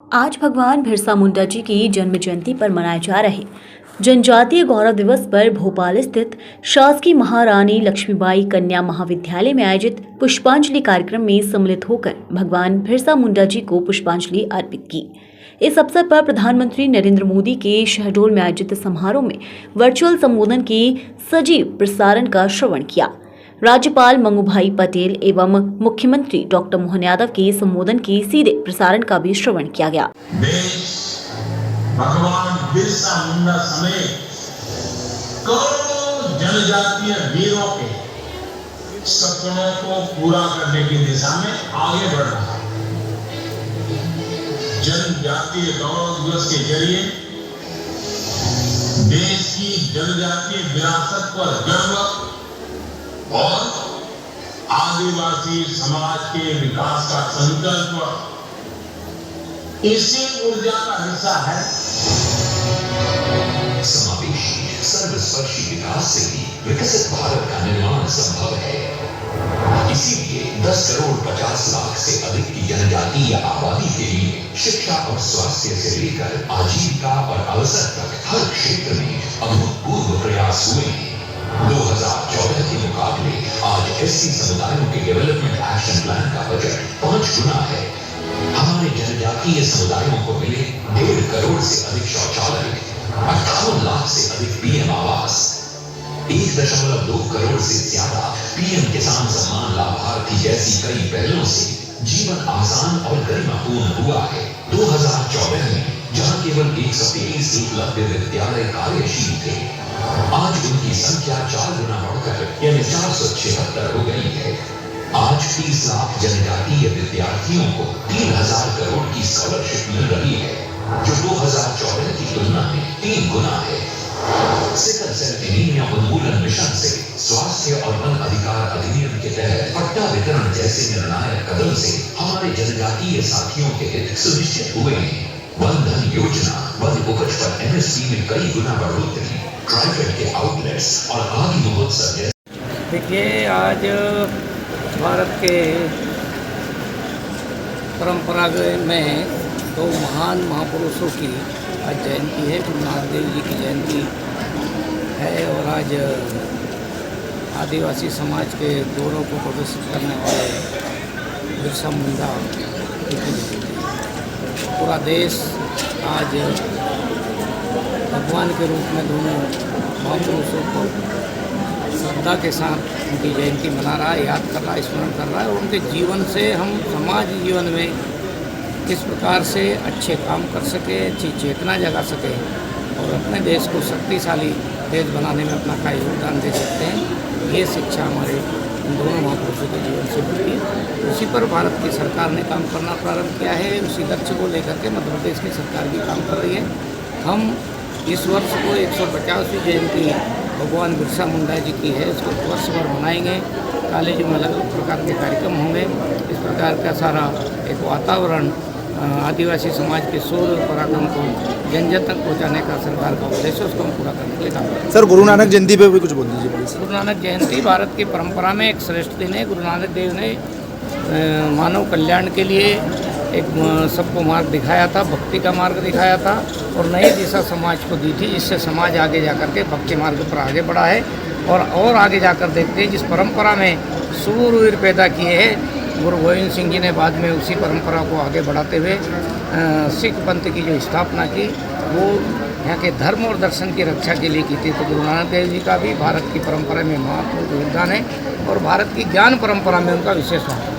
आज भगवान बिरसा मुंडा जी की जन्म जयंती पर मनाए जा रहे जनजातीय गौरव दिवस पर भोपाल स्थित शासकीय महारानी लक्ष्मीबाई कन्या महाविद्यालय में आयोजित पुष्पांजलि कार्यक्रम में सम्मिलित होकर भगवान बिरसा मुंडा जी को पुष्पांजलि अर्पित की। इस अवसर पर प्रधानमंत्री नरेंद्र मोदी के शहडोल में आयोजित समारोह में वर्चुअल संबोधन की सजीव प्रसारण का श्रवण किया। राज्यपाल मंगूभाई पटेल एवं मुख्यमंत्री डॉक्टर मोहन यादव के संबोधन के सीधे प्रसारण का भी श्रवण किया गया। देश भगवान बिरसा मुंडा समेत करोड़ों जनजातीय वीरों के सपनों को पूरा करने की दिशा में आगे बढ़ रहा है। जनजातीय गौरव दिवस के जरिए देश की जनजातीय विरासत पर गर्व और आदिवासी समाज के विकास का संकल्प इसी ऊर्जा का हिस्सा है। समावेशी सर्वस्पर्शी विकास से ही विकसित भारत का निर्माण संभव है। इसीलिए 10 करोड़ 50 लाख से अधिक की जनजातीय आबादी के लिए शिक्षा और स्वास्थ्य से लेकर आजीविका और अवसर तक हर क्षेत्र में अभूतपूर्व प्रयास हुए हैं। 2014 के मुकाबले आज एससी समुदायों के डेवलपमेंट एक्शन प्लान का बजट 5 गुना है। हमारे जनजातीय समुदायों को मिले 1.5 करोड़ से अधिक शौचालय, 58 लाख से अधिक पीएम आवास, 1.2 करोड़ से ज्यादा पीएम किसान सम्मान लाभार्थी जैसी कई पहलों से जीवन आसान और गरिमापूर्ण हुआ है। 2014 में जहां केवल 123 एकलव्य विद्यालय कार्यशील थे, आज उनकी संख्या 4 गुना बढ़कर यानी 476 हो गई है। आज 30 लाख जनजातीय विद्यार्थियों को 3000 करोड़ की स्कॉलरशिप मिल रही है, जो 2014 की तुलना में 3 गुना है। सिकल सेल एनीमिया उन्मूलन मिशन से स्वास्थ्य और वन अधिकार अधिनियम के तहत पट्टा वितरण जैसे निर्णायक कदम से हमारे जनजातीय साथियों के हित सुनिश्चित हुए हैं। वन धन योजना, वन उपज पर एमएसपी में कई गुना बढ़ोतरी, ट्राइफेड के आउटलेट्स और आदि महोत्सव जैसे। देखिए, आज भारत के परंपरा में 2 महान महापुरुषों की आज जयंती है। गुरु नानक देव जी की जयंती है और आज आदिवासी समाज के गौरव को प्रदर्शित करने वाले बिरसा मुंडा जी की जयंती। पूरा देश आज भगवान के रूप में दोनों महापुरुषों को श्रद्धा के साथ उनकी जयंती मना रहा है, याद कर रहा है, स्मरण कर रहा है। और उनके जीवन से हम समाज जीवन में किस प्रकार से अच्छे काम कर सके, अच्छी चेतना जगा सके और अपने देश को शक्तिशाली देश बनाने में अपना का योगदान दे सकते हैं, ये शिक्षा हमारे इन दोनों महापुरुषों के जीवन से मिलती है। उसी पर भारत की सरकार ने काम करना प्रारंभ किया है। उसी लक्ष्य को लेकर के मध्य प्रदेश की सरकार भी काम कर रही है। हम इस वर्ष को 150वीं जयंती भगवान बिरसा मुंडा जी की है, इसको वर्ष भर मनाएंगे। कॉलेज में अलग अलग प्रकार के कार्यक्रम होंगे। इस प्रकार का सारा एक वातावरण आदिवासी समाज के शौर्य और पराक्रम को जन जन तक पहुँचाने का सरकार का उद्देश्य, उसको हम पूरा करने के लिए काम करेंगे। सर, गुरु नानक जयंती पे भी कुछ बोल दीजिए प्लीज। गुरु नानक जयंती भारत की परंपरा में एक श्रेष्ठ दिन है। गुरु नानक देव ने मानव कल्याण के लिए एक सबको मार्ग दिखाया था, भक्ति का मार्ग दिखाया था और नई दिशा समाज को दी थी, जिससे समाज आगे जाकर के भक्ति मार्ग पर आगे बढ़ा है। और आगे जाकर देखते हैं, जिस परंपरा में सूरवीर पैदा किए हैं, गुरु गोविंद सिंह जी ने बाद में उसी परंपरा को आगे बढ़ाते हुए सिख पंथ की जो स्थापना की, वो यहाँ के धर्म और दर्शन की रक्षा के लिए की थी। तो गुरु नानक देव जी का भी भारत की परंपरा में महत्वपूर्ण योगदान है और भारत की ज्ञान परंपरा में उनका विशेष महत्व है।